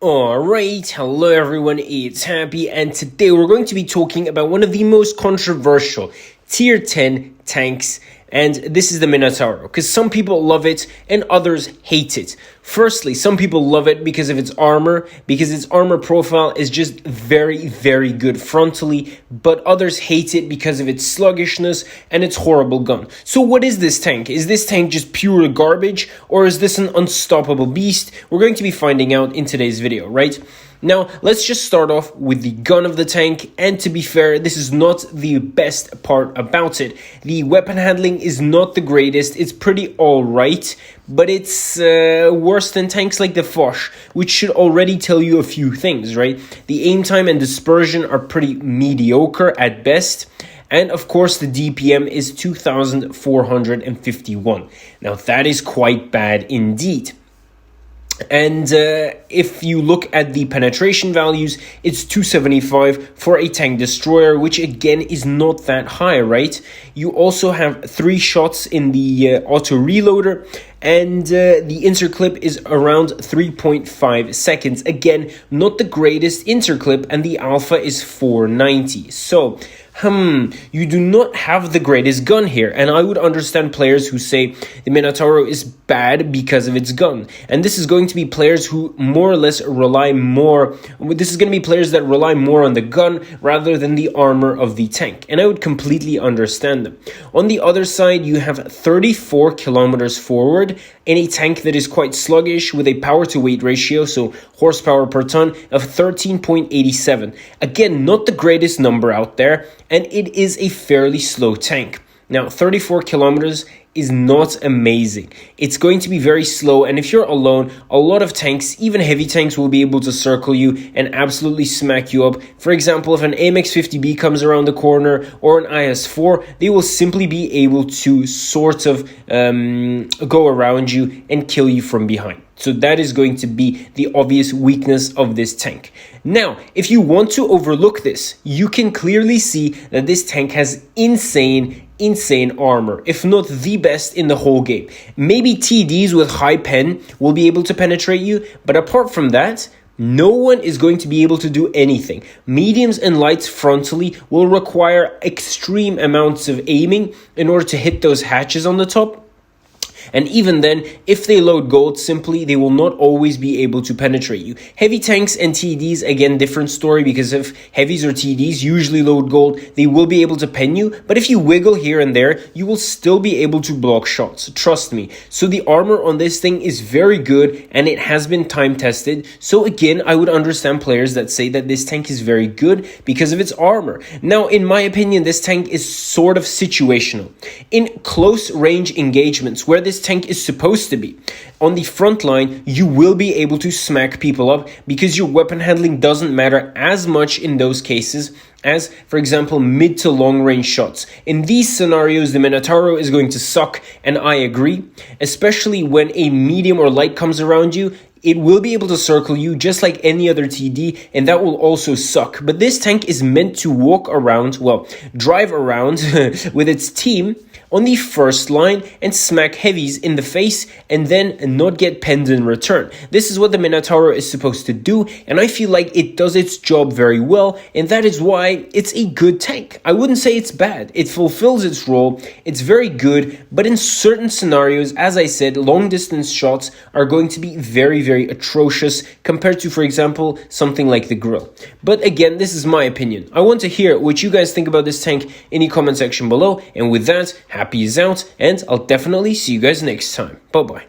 Alright, hello everyone, it's Happy, and today we're going to be talking about one of the most controversial tier 10 tanks, and this is the Minotauro, because some people love it and others hate it. Firstly, some people love it because of its armor profile is just very, very good frontally, but others hate it because of its sluggishness and its horrible gun. So what is this tank? Is this tank just pure garbage, or is this an unstoppable beast? We're going to be finding out in today's video, right? Now, let's just start off with the gun of the tank, and to be fair, this is not the best part about it. The weapon handling is not the greatest, it's pretty alright, but it's worse than tanks like the Foch, which should already tell you a few things, right? The aim time and dispersion are pretty mediocre at best. And of course, the DPM is 2,451. Now, that is quite bad indeed. And if you look at the penetration values, it's 275 for a tank destroyer, which again is not that high, right? You also have 3 shots in the auto reloader, and the interclip is around 3.5 seconds. Again, not the greatest interclip, and the alpha is 490. So you do not have the greatest gun here, and I would understand players who say the Minotauro is bad because of its gun. And this is going to be players who more or less rely more, this is going to be players that rely more on the gun rather than the armor of the tank, and I would completely understand them. On the other side, you have 34 kilometers forward in a tank that is quite sluggish with a power to weight ratio, so horsepower per ton, of 13.87. Again, not the greatest number out there, and it is a fairly slow tank. Now, 34 kilometers is not amazing. It's going to be very slow, and if you're alone, a lot of tanks, even heavy tanks, will be able to circle you and absolutely smack you up. For example, if an AMX-50B comes around the corner or an IS-4, they will simply be able to sort of go around you and kill you from behind. So that is going to be the obvious weakness of this tank. Now, if you want to overlook this, you can clearly see that this tank has insane armor, if not the best in the whole game. Maybe TDs with high pen will be able to penetrate you, but apart from that, no one is going to be able to do anything. Mediums and lights frontally will require extreme amounts of aiming in order to hit those hatches on the top. And even then, if they load gold simply, they will not always be able to penetrate you. Heavy tanks and TDs, again, different story, because if heavies or TDs usually load gold, they will be able to pen you. But if you wiggle here and there, you will still be able to block shots. Trust me. So the armor on this thing is very good, and it has been time tested. So again, I would understand players that say that this tank is very good because of its armor. Now, in my opinion, this tank is sort of situational. In close range engagements, where this tank is supposed to be on the front line, you will be able to smack people up because your weapon handling doesn't matter as much in those cases as, for example, mid to long range shots. In these scenarios, the Minotauro is going to suck, and I agree, especially when a medium or light comes around you. It will be able to circle you just like any other TD, and that will also suck. But this tank is meant to walk around, well, drive around with its team on the first line and smack heavies in the face and then not get penned in return. This is what the Minotauro is supposed to do, and I feel like it does its job very well, and that is why it's a good tank. I wouldn't say it's bad. It fulfills its role. It's very good, but in certain scenarios, as I said, long distance shots are going to be very, very atrocious compared to, for example, something like the Grill. But again, this is my opinion. I want to hear what you guys think about this tank in the comment section below, and with that, Happy is out, and I'll definitely see you guys next time. Bye-bye.